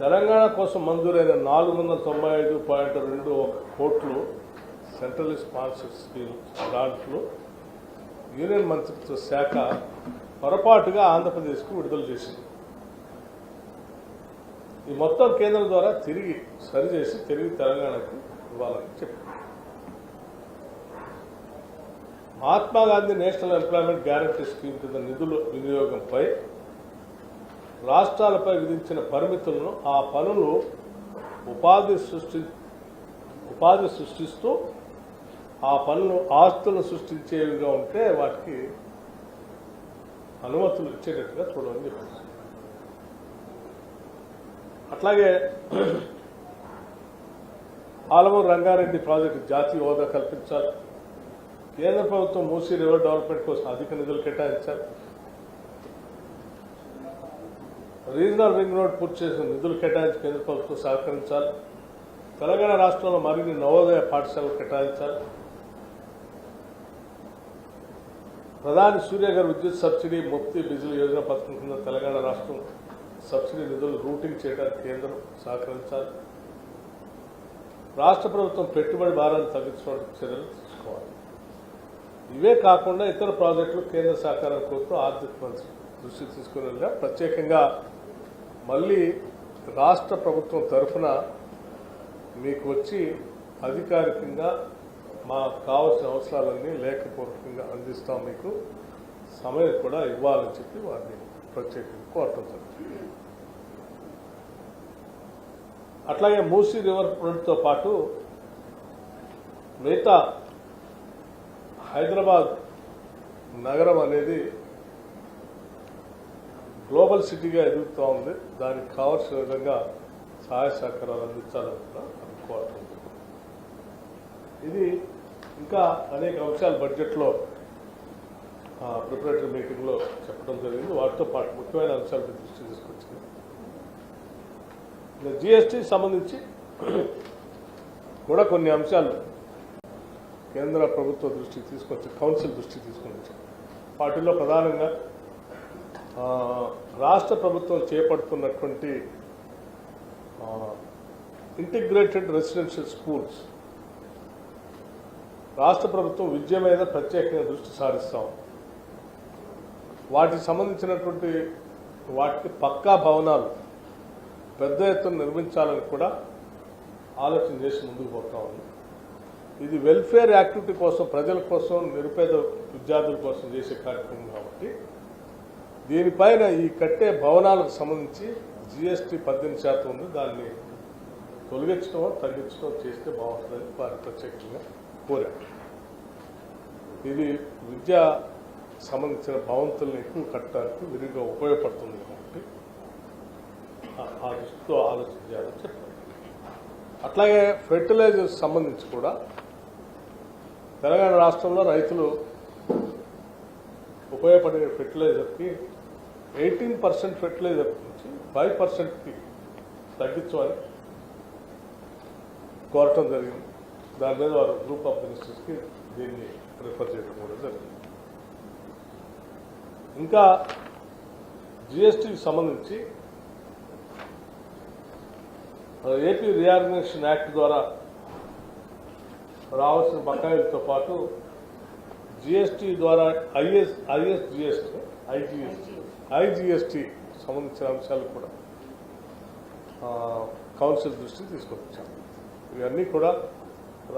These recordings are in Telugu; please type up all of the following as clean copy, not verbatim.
తెలంగాణ కోసం మంజూరైన 495.21 కోట్లు సెంట్రల్ స్పాన్సర్డ్ స్కీమ్ గ్రాంట్లు యూనియన్ మంత్రిత్వ శాఖ పొరపాటుగా ఆంధ్రప్రదేశ్కు విడుదల చేసింది. ఈ మొత్తం కేంద్రం ద్వారా తిరిగి సరిచేసి తిరిగి తెలంగాణకు ఇవ్వాలని చెప్పింది. Mahatma Gandhi national employment guarantee scheme కింద నిధుల వినియోగంపై రాష్ట్రాలపై విధించిన పరిమితులను ఆ పనులు ఉపాధి సృష్టిస్తూ ఆ పనులు ఆస్తులను సృష్టించేవిగా ఉంటే వాటికి అనుమతులు ఇచ్చేటట్టుగా చూడమని చెప్పింది. అట్లాగే ఆలమూరు రంగారెడ్డి ప్రాజెక్టు జాతీయ హోదా కల్పించాలి. కేంద్ర ప్రభుత్వం మూసీ రివర్ డెవలప్మెంట్ కోసం అధిక నిధులు కేటాయించాలి. రీజనల్ రింగ్ రోడ్ పూర్తి చేసిన నిధులు కేటాయించి కేంద్ర ప్రభుత్వం సహకరించాలి. తెలంగాణ రాష్ట్రంలో మరిన్ని నవోదయ పాఠశాలలు కేటాయించాలి. ప్రధాని సూర్య గారి విద్యుత్ సబ్సిడీ ముక్తి బిజిలీ యోజన పథకం కింద తెలంగాణ రాష్ట్రం సబ్సిడీ నిధులు రూటింగ్ చేయడానికి కేంద్రం సహకరించాలి. రాష్ట్ర ప్రభుత్వం పెట్టుబడి భారాన్ని తగ్గించడానికి చర్యలు తీసుకోవాలి. ఇవే కాకుండా ఇతర ప్రాజెక్టులు కేంద్ర సహకారం కోరుతూ ఆర్థిక మంత్రి దృష్టి తీసుకునేలా ప్రత్యేకంగా మళ్ళీ రాష్ట్ర ప్రభుత్వం తరఫున మీకు వచ్చి అధికారికంగా మాకు కావాల్సిన అవసరాలన్నీ లేఖపూర్వకంగా అందిస్తాం, మీకు సమయం కూడా ఇవ్వాలని చెప్పి వారిని ప్రత్యేకంగా కోరటం జరుగుతుంది. అట్లాగే మూసీ రివర్ ఫ్రంట్తో పాటు మిగతా హైదరాబాద్ నగరం అనేది గ్లోబల్ సిటీగా ఎదుగుతూ ఉంది. దానికి కావాల్సిన విధంగా సహాయ సహకారాలు అందించాలని కూడా అనుకోవటం. ఇది ఇంకా అనేక అంశాలు బడ్జెట్లో ప్రిపరేటరీ మీటింగ్లో చెప్పడం జరిగింది. వాటితో పాటు ముఖ్యమైన అంశాలపై దృష్టి తీసుకొచ్చింది. జిఎస్టీ సంబంధించి కూడా కొన్ని అంశాలు కేంద్ర ప్రభుత్వ దృష్టికి తీసుకొచ్చి కౌన్సిల్ దృష్టికి తీసుకొని వచ్చారు. వాటిల్లో ప్రధానంగా రాష్ట్ర ప్రభుత్వం చేపడుతున్నటువంటి ఇంటిగ్రేటెడ్ రెసిడెన్షియల్ స్కూల్స్, రాష్ట్ర ప్రభుత్వం విద్య మీద ప్రత్యేకంగా దృష్టి సారిస్తాం. వాటికి సంబంధించినటువంటి వాటికి పక్కా భవనాలు పెద్ద ఎత్తున నిర్మించాలని కూడా ఆలోచన చేసి ముందుకు పోతా ఉంది. ఇది వెల్ఫేర్ యాక్టివిటీ కోసం, ప్రజల కోసం, నిరుపేద విద్యార్థుల కోసం చేసే కార్యక్రమం కాబట్టి దీనిపైన ఈ కట్టే భవనాలకు సంబంధించి జిఎస్టీ 18% ఉంది. దాన్ని తొలగించడం తగ్గించడం చేస్తే బాగుంటుందని వారు ప్రత్యేకంగా కోరారు. ఇది విద్యా సంబంధించిన భవంతులను ఎక్కువ కట్టడానికి విరిగా ఉపయోగపడుతుంది కాబట్టి ఆ దృష్టితో ఆలోచన చేయాలని చెప్పారు. అట్లాగే ఫెర్టిలైజర్స్ సంబంధించి కూడా తెలంగాణ రాష్ట్రంలో రైతులు ఉపయోగపడే ఫెర్టిలైజర్కి 18% ఫెర్టిలైజర్ నుంచి 5%కి తగ్గించమని కోరటం జరిగింది. దాని మీద వారు గ్రూప్ ఆఫ్ మినిస్టర్స్కి దీన్ని రిఫర్ చేయడం కూడా జరిగింది. ఇంకా జిఎస్టీకి సంబంధించి ఏపీ రీఆర్గనైజేషన్ యాక్ట్ ద్వారా రావాల్సిన బకాయిలతో పాటు జిఎస్టీ ద్వారా ఐజిఎస్టీ సంబంధించిన అంశాలు కూడా కౌన్సిల్ దృష్టికి తీసుకొచ్చాము. ఇవన్నీ కూడా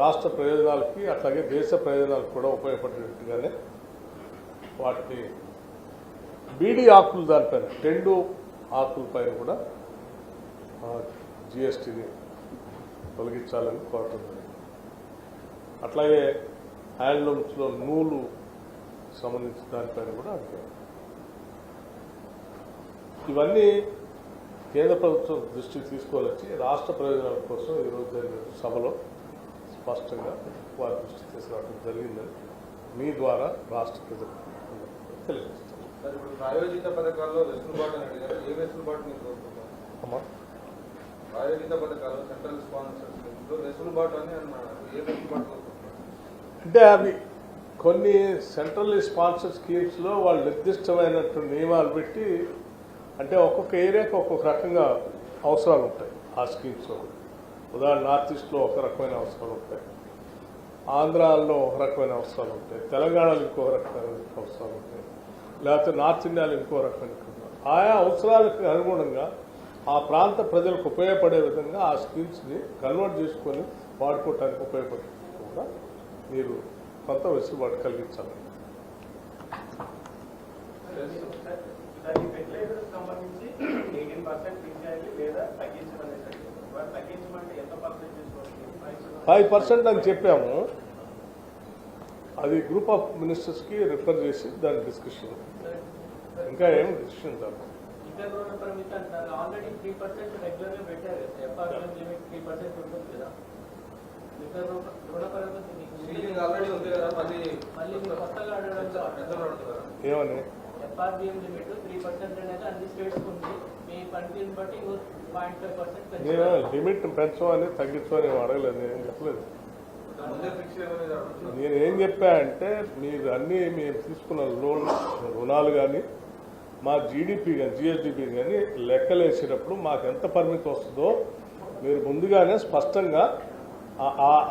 రాష్ట్ర ప్రయోజనాలకి అట్లాగే దేశ ప్రయోజనాలకు కూడా ఉపయోగపడేట్టుగానే వాటికి బీడీ ఆకులు దానిపైన టెండు ఆకుల పైన కూడా జిఎస్టీని తొలగించాలని కోరటం జరిగింది. అట్లాగే హ్యాండ్లూమ్స్లో నూలు సంబంధించిన దానిపైన కూడా అడిగారు. ఇవన్నీ కేంద్ర ప్రభుత్వం దృష్టికి తీసుకొని రాష్ట్ర ప్రయోజనాల కోసం ఈరోజు జరిగిన సభలో స్పష్టంగా వారి దృష్టి తీసుకురావడం జరిగిందని మీ ద్వారా రాష్ట్ర ప్రజలకు తెలియజేస్తాం. ప్రాయోజిత పథకాల్లో వెసులుబాటు అని అడిగారు. ఏ వెసులుబాటు మీరు కోరుకుంటారు? ప్రాయోజిత పథకాల్లో సెంట్రల్ స్పాన్సర్స్ వెసులుబాటు అని అన్నారు. ఏ వెసులుబాటు కోరుకుంటున్నారు? అంటే అవి కొన్ని సెంట్రల్ స్పాన్సర్ స్కీమ్స్లో వాళ్ళు నిర్దిష్టమైనటువంటి నియమాలు పెట్టి, అంటే ఒక్కొక్క ఏరియాకి ఒక్కొక్క రకంగా అవసరాలు ఉంటాయి ఆ స్కీమ్స్లో. ఉదాహరణ నార్త్ ఈస్ట్లో ఒక రకమైన అవసరాలు ఉంటాయి, ఆంధ్రాలో ఒక రకమైన అవసరాలు ఉంటాయి, తెలంగాణలో ఇంకో రకమైన అవసరాలు ఉంటాయి, లేకపోతే నార్త్ ఇండియాలో ఇంకో రకమైన. ఆయా అవసరాలకు అనుగుణంగా ఆ ప్రాంత ప్రజలకు ఉపయోగపడే విధంగా ఆ స్కీమ్స్ని కన్వర్ట్ చేసుకొని వాడుకోవటానికి ఉపయోగపడుతుంది కూడా మీరు కొంత వెసులుబాటు కలిగించాలి. సంబంధించి 18% పెంచాలి లేదా తగ్గించమని 5% అని చెప్పాము. అది గ్రూప్ ఆఫ్ మినిస్టర్స్కి రిఫర్ చేసి దాని డిస్కషన్, ఇంకా ఏం డిసిషన్ కాదు. ఆల్రెడీ 3% రెగ్యులర్ గా పెట్టారు. ఎఫ్ఆర్ఎం లిమిట్ 3% ఉంటుంది కదా. రుణ పరిమితి ఆల్రెడీ ఉంది కదా, మళ్ళీ మీరు కొత్తగా అడగడం ఏమని ఎఫ్ఆర్బిఎం లిమిట్ 3% అనేది అన్ని స్టేట్స్ ఉంది. మీ పనితీరుని బట్టి 0.5% నేను లిమిట్ పెంచమని తగ్గించమని అడగలేదు, నేను చెప్పలేదు. ముందే ఫిక్స్ చేయమనేది అడుగుతున్నాను. నేను ఏం చెప్పా అంటే మీరు అన్నీ మేము తీసుకున్న రుణాలు కానీ మా జీడిపి కానీ జిఎస్డిపి కానీ లెక్కలేసేటప్పుడు మాకు ఎంత పరిమితి వస్తుందో మీరు ముందుగానే స్పష్టంగా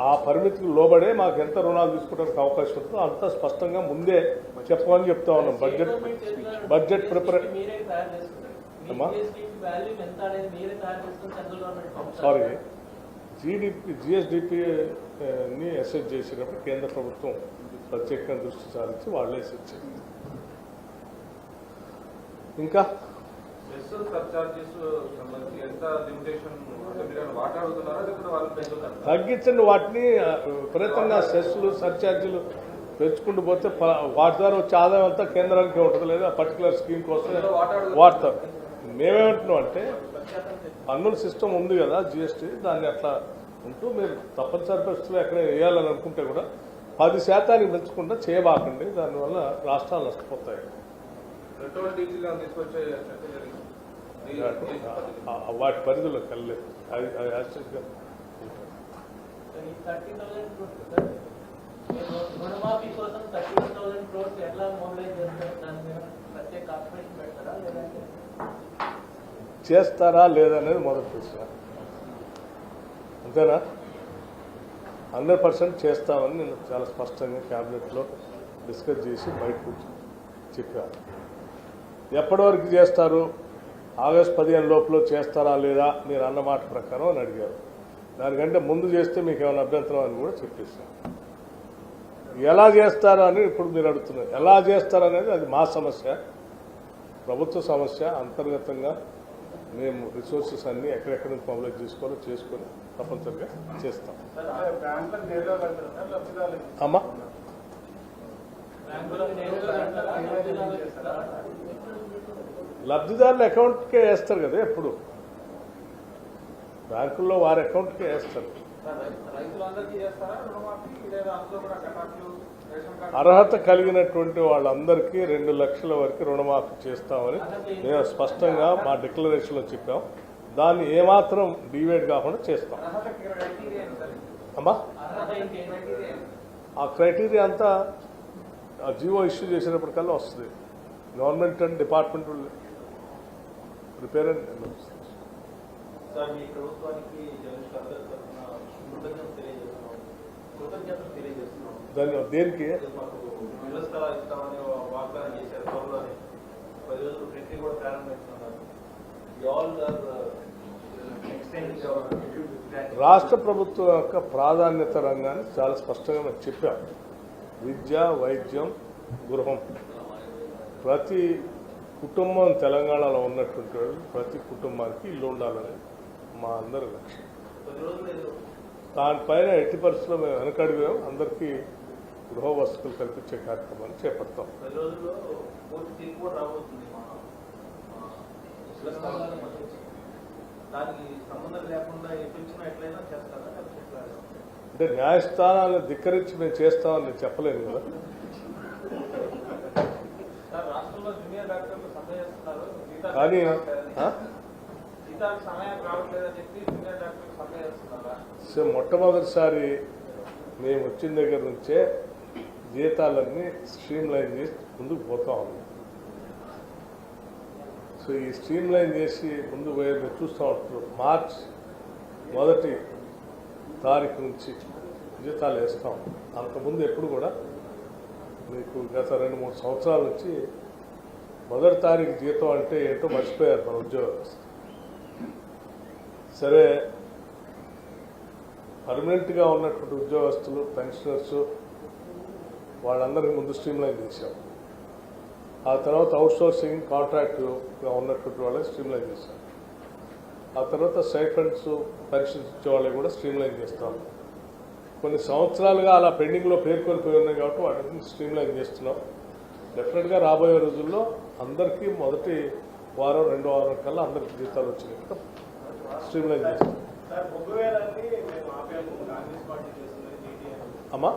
ఆ పరిమితికి లోబడే మాకు ఎంత రుణాలు తీసుకోవడానికి అవకాశం ఉంటుందో అంత స్పష్టంగా ముందే చెప్పమని చెప్తా ఉన్నాం. బడ్జెట్ ప్రిపరేషన్ మీరే తయారు చేసుకుంటారు. వాల్యూ ఎంత అనేది మీరే తయారు చేసుకుని సెంట్రల్ గవర్నమెంట్ సారీ జిఎస్డిపిని అసెస్ చేసేటప్పుడు కేంద్ర ప్రభుత్వం ప్రత్యేకంగా దృష్టి సారించి వాళ్ళే అసెస్ చేయాలి. ఇంకా సెస్ సర్చార్జెస్ సంబంధించి ఎంత లిమిటేషన్ వాటర్ అడుగుతున్నారా, లేకపోతే వాళ్ళు పెంచుతారు? తగ్గించండి వాటిని. విపరీతంగా సెస్లు సర్ఛార్జీలు పెంచుకుంటూ పోతే వాటి ద్వారా వచ్చే ఆదాయం అంతా కేంద్రానికి ఉంటుంది, లేదా పర్టికులర్ స్కీమ్ కోసం వాడతారు. మేమేమంటున్నాం అంటే పన్నుల సిస్టమ్ ఉంది కదా జిఎస్టీ, దాన్ని అట్లా ఉంటూ మీరు తప్పనిసరి పరిస్థితుల్లో ఎక్కడ వేయాలని అనుకుంటే కూడా 10% పెంచకుండా చేయబాకండి, దానివల్ల రాష్ట్రాలు నష్టపోతాయి. పెట్రోల్ డీజిల్ తీసుకొచ్చే చర్చ జరిగింది. వాటి పరిధిలోకి వెళ్ళలేదు. అది యాక్చువల్గా 30,000 రుణమాఫీ కోసం 31,000 crores ఎట్లా మొబిలైజ్ చేస్తారు? దాని మీద ప్రత్యేక కార్పొరేషన్ పెడతారా లేదంటే చేస్తారా లేదనేది మొదటి ప్రశ్న. అంతేనా? 100% చేస్తామని నేను చాలా స్పష్టంగా క్యాబినెట్లో డిస్కస్ చేసి బయటకు చెప్పాను. ఎప్పటి వరకు చేస్తారు? ఆగస్టు 15 లోపల చేస్తారా లేదా మీరు అన్న మాట ప్రకారం అని అడిగారు. దానికంటే ముందు చేస్తే మీకు ఏమైనా అభ్యంతరం అని కూడా చెప్పేసాను. ఎలా చేస్తారు అని ఇప్పుడు మీరు అడుగుతున్నారు. ఎలా చేస్తారు అనేది అది మా సమస్య, ప్రభుత్వ సమస్య. అంతర్గతంగా మేము రిసోర్సెస్ అన్నీ ఎక్కడెక్కడ నుంచి మొబిలైజ్ చేసుకోవాలో చేసుకొని తప్పనిసరిగా చేస్తాం. అమ్మా లబ్ధిదారుల అకౌంట్కే వేస్తారు కదా, ఎప్పుడు బ్యాంకుల్లో వారి అకౌంట్కే వేస్తారు. రైతులందరికీ చేస్తారా రుణమాఫీ, లేదా అందులో కూడా కటాఫ్లు రేషన్ కార్డు? అర్హత కలిగినటువంటి వాళ్ళందరికీ 2 లక్షల వరకు రుణమాఫీ చేస్తామని మేము స్పష్టంగా మా డిక్లరేషన్లో చెప్పాం. దాన్ని ఏమాత్రం డివైడ్ కాకుండా చేస్తాం. అమ్మా ఆ క్రైటీరియా అంతా జియో ఇష్యూ చేసేటప్పటికల్లా వస్తుంది. Government and department prepare and sir మీ ప్రభుత్వానికి కృతజ్ఞతలు తెలియజేస్తున్నాం. ధన్యవాదాలు. దేనికి? మాకు ఇళ్ల స్థలాలు ఇస్తామని వాగ్దానం చేశారు. త్వరలోనే 10 రోజులు ఫ్రీ కూడా ప్రారంభిస్తున్నారు. రాష్ట్ర ప్రభుత్వం యొక్క ప్రాధాన్యత రంగాన్ని చాలా స్పష్టంగా మేము చెప్పాం. విద్య, వైద్యం, గృహం. ప్రతి కుటుంబం తెలంగాణలో ఉన్నటువంటి వాళ్ళు ప్రతి కుటుంబానికి ఇల్లు ఉండాలని మా అందరి లక్ష్యం. దానిపైన ఎట్టి పరిస్థితుల్లో మేము వెనకడిగాం. అందరికీ గృహ వసతులు కల్పించే కార్యక్రమాన్ని చేపడతాం. అంటే న్యాయస్థానాలను ధిక్కరించి మేము చేస్తామని నేను చెప్పలేను కదా. రాష్ట్రంలో జూనియర్ డాక్టర్లు సమ్మె చేస్తున్నారు. కానీ జీతాలకు సమయం రావట్లేదని చెప్పి జూనియర్ డాక్టర్లు సమ్మె చేస్తున్నారా? సో మొట్టమొదటిసారి మేము వచ్చిన దగ్గర నుంచే జీతాలన్నీ స్ట్రీమ్ లైన్ చేసి ముందుకు పోతా ఉన్నాం. సో సో ఈ స్ట్రీమ్ లైన్ చేసి ముందు పోయేది చూస్తూ ఉంటారు. మార్చ్ 1 తారీఖు నుంచి జీతాలు వేస్తాం. అంతకుముందు ఎప్పుడు కూడా మీకు గత 2-3 సంవత్సరాల నుంచి 1 తారీఖు జీతం అంటే ఏంటో మర్చిపోయారు మన ఉద్యోగస్తులు. సరే, పర్మనెంట్గా ఉన్నటువంటి ఉద్యోగస్తులు, పెన్షనర్స్ వాళ్ళందరికీ ముందు స్ట్రీమ్ లైన్ చేశాం. ఆ తర్వాత అవుట్ సోర్సింగ్ కాంట్రాక్ట్గా ఉన్నటువంటి వాళ్ళకి స్ట్రీమ్ లైన్ చేశాం. ఆ తర్వాత స్టైఫండ్స్, పెన్షన్స్ ఇచ్చే వాళ్ళకి కూడా స్ట్రీమ్ లైన్ చేస్తాం. కొన్ని సంవత్సరాలుగా అలా పెండింగ్లో పేర్కొని పోయి ఉన్నాయి కాబట్టి వాటిని స్ట్రీమ్ లైన్ చేస్తున్నాం. డెఫినెట్గా రాబోయే రోజుల్లో అందరికీ మొదటి వారం 2వ వారం కల్లా అందరికీ జీతాలు వచ్చినట్టు స్ట్రీమ్ లైన్ చేస్తాం. అమ్మా,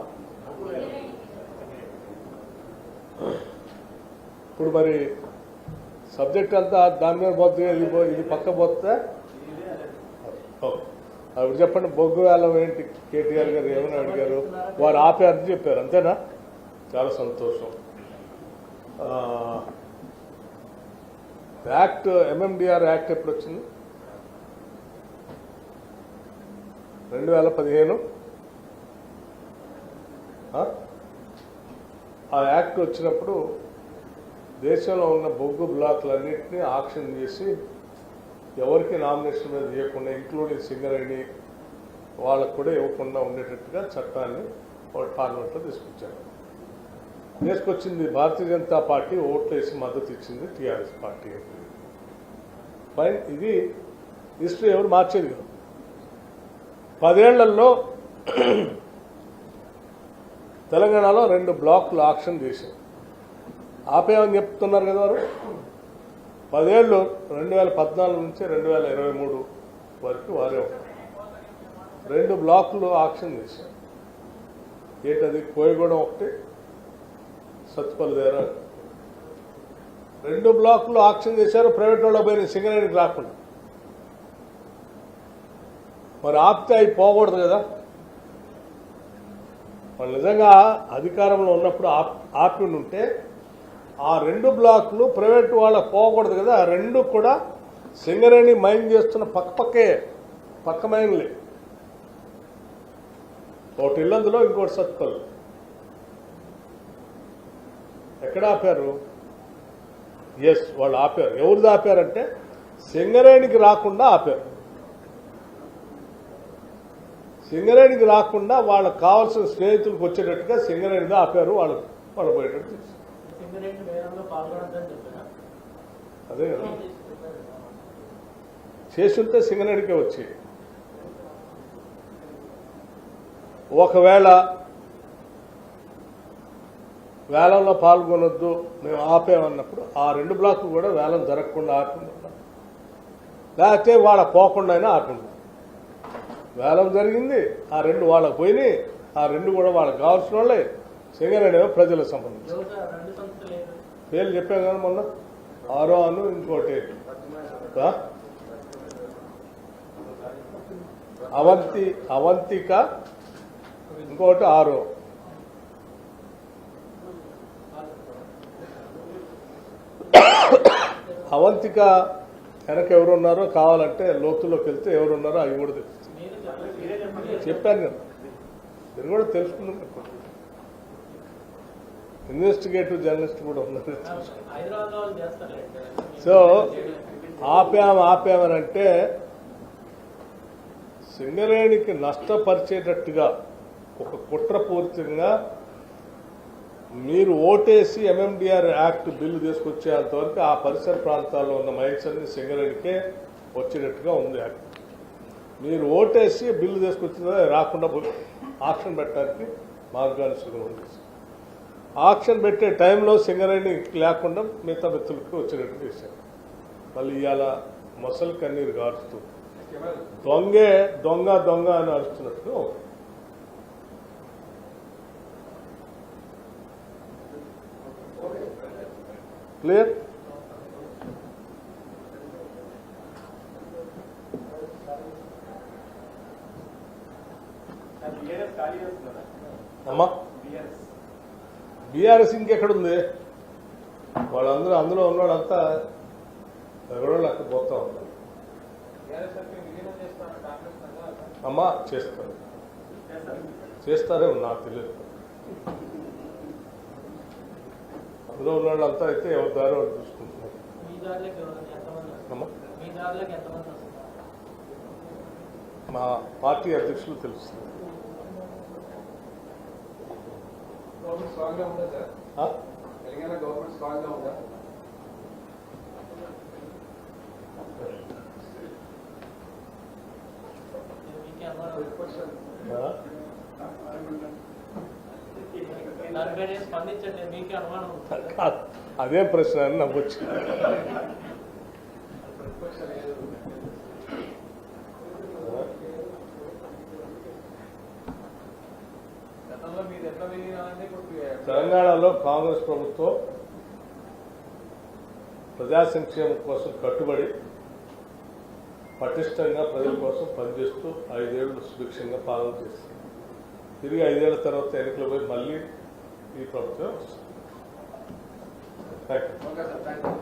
ఇప్పుడు మరి సబ్జెక్ట్ అంతా దాని మీద పోతే ఇది పక్క పోతే అప్పుడు చెప్పండి. బొగ్గు వేలం ఏంటి? కేటీఆర్ గారు ఏమని అడిగారు? వారు ఆపారని చెప్పారు, అంతేనా? చాలా సంతోషం. యాక్ట్, ఎంఎండిఆర్ యాక్ట్ ఎప్పుడు వచ్చింది? 2015. ఆ యాక్ట్ వచ్చినప్పుడు దేశంలో ఉన్న బొగ్గు బ్లాక్లన్నింటినీ ఆక్షన్ చేసి ఎవరికి నామినేషన్ మీద ఇవ్వకుండా, ఇంక్లూడింగ్ సింగరేణి వాళ్ళకు కూడా ఇవ్వకుండా ఉండేటట్టుగా చట్టాన్ని పార్లమెంట్లో తీసుకొచ్చింది భారతీయ జనతా పార్టీ. ఓట్లు వేసి మద్దతు ఇచ్చింది టీఆర్ఎస్ పార్టీ. ఫైన్, ఇది హిస్టరీ ఎవరు మార్చేది కాదు. 10 ఏళ్లలో తెలంగాణలో 2 బ్లాక్లు ఆక్షన్ చేశారు. ఆపేయమని చెప్తున్నారు కదా వారు. 10 ఏళ్ళు 2014 నుంచి 2023 వరకు వారే 2 బ్లాకులు ఆక్షన్ చేశారు. ఏంటది? కోయగూడెం ఒకటి, సత్తుపల్లి దగ్గర 2 బ్లాకులు ఆక్షన్ చేశారు. ప్రైవేట్ వాళ్ళ పోయిన సింగరేణికి రాకుండా. మరి ఆపితే అవి పోకూడదు కదా. వాళ్ళు నిజంగా అధికారంలో ఉన్నప్పుడు ఆపి ఉంటే ఆ 2 బ్లాకులు ప్రైవేట్ వాళ్ళకు పోకూడదు కదా. ఆ 2 కూడా సింగరేణి మైన్ చేస్తున్న పక్క మైన్లే. ఒకటి ఇల్లందులో, ఇంకోటి సత్తుపల్లి. ఎక్కడ ఆపారు? ఎస్, వాళ్ళు ఆపారు. ఎవరిది ఆపారంటే సింగరేణికి రాకుండా ఆపారు. సింగరేణికి రాకుండా వాళ్ళకు కావాల్సిన స్నేహితులకు వచ్చేటట్టుగా సింగరేణిగా ఆపారు. వాళ్ళు పోయేటట్టు అదే కదా చేసి ఉంటే సింగరేణికే వచ్చి. ఒకవేళ వేలంలో పాల్గొనొద్దు మేము ఆపేమన్నప్పుడు ఆ 2 బ్లాకులు కూడా వేలం జరగకుండా ఆపకుండా, లేకపోతే వాళ్ళ పోకుండా అయినా ఆపకుండా. వేలం జరిగింది, ఆ 2 వాళ్ళకు పోయినాయి. ఆ 2 కూడా వాళ్ళకి కావాల్సిన వాళ్ళే. సింగరేణి ప్రజలకు సంబంధించి పేర్లు చెప్పాం కదా మొన్న. ఆరో అను, ఇంకోటి అవంతిక, ఇంకోటి ఆరో. అవంతిక వెనక ఎవరున్నారో కావాలంటే లోతుల్లోకి వెళ్తే ఎవరున్నారో అవి కూడా తెలుస్తుంది. చెప్పాను నేను, మీరు కూడా తెలుసుకున్నాను. ఇన్వెస్టిగేటివ్ జర్నలిస్ట్ కూడా ఉన్నారు. సో ఆపామనంటే సింగరేణికి నష్టపరిచేటట్టుగా ఒక కుట్రపూరితంగా మీరు ఓటేసి ఎంఎండిఆర్ యాక్ట్ బిల్లు తీసుకొచ్చేంతవరకు ఆ పరిసర ప్రాంతాల్లో ఉన్న మైన్స్ అన్ని సింగరేణికే వచ్చేటట్టుగా ఉంది యాక్ట్. మీరు ఓటేసి బిల్లు తీసుకొచ్చిన రాకుండా ఆక్షన్ పెట్టడానికి మార్గాన్ని సుగమం చేశారు. ఆక్షన్ పెట్టే టైంలో సింగరేణి లేకుండా మిగతా వ్యక్తులకు వచ్చేటట్టు చేశారు. మళ్ళీ ఇవాళ మొసలు కన్నీరు గారుస్తూ దొంగ అని అరుస్తున్నట్టుగా క్లియర్. అమ్మా, బీఆర్ఎస్ ఇంకెక్కడుంది? వాళ్ళందరూ అందులో ఉన్నవాడంతా ఎవరో అక్కడ పోతా ఉంటారు. టీఆర్ఎస్ఎఫ్కి విలీనం చేస్తామని కాంగ్రెస్ కదా అమ్మా చేస్తారు, చేస్తారేమో నాకు తెలియదు. అందులో ఉన్న వాళ్ళంతా అయితే ఎవరి దారి వాళ్ళు చూసుకుంటున్నారు. మీ దారిలోకి ఎంతమంది వస్తారు? అమ్మా మీ దారిలోకి ఎంతమంది వస్తారు? మా పార్టీ అధ్యక్షులు తెలుస్తుంది. గవర్నమెంట్ స్ట్రాంగ్ గా ఉందా సార్? ఆ? తెలంగాణ గవర్నమెంట్ స్ట్రాంగ్ గా ఉందా? మీకే అనుమానం ఆ? దానిపైన స్పందించండి. మీకే అనుమానం ఉంటుంది. కాదు, అదే ప్రశ్న అని నాకు వచ్చింది. గతంలో మీరు ఎట్లా విలీనాలంటే ఇప్పుడు తెలంగాణలో కాంగ్రెస్ ప్రభుత్వం ప్రజా సంక్షేమం కోసం కట్టుబడి పటిష్టంగా ప్రజల కోసం పనిచేస్తూ 5 ఏళ్ళు సుభిక్షంగా పాలన చేస్తుంది. తిరిగి 5 ఏళ్ల తర్వాత ఎన్నికలు పోయి మళ్ళీ ఈ ప్రభుత్వం వస్తుంది. Thank you. Okay sir, thank you.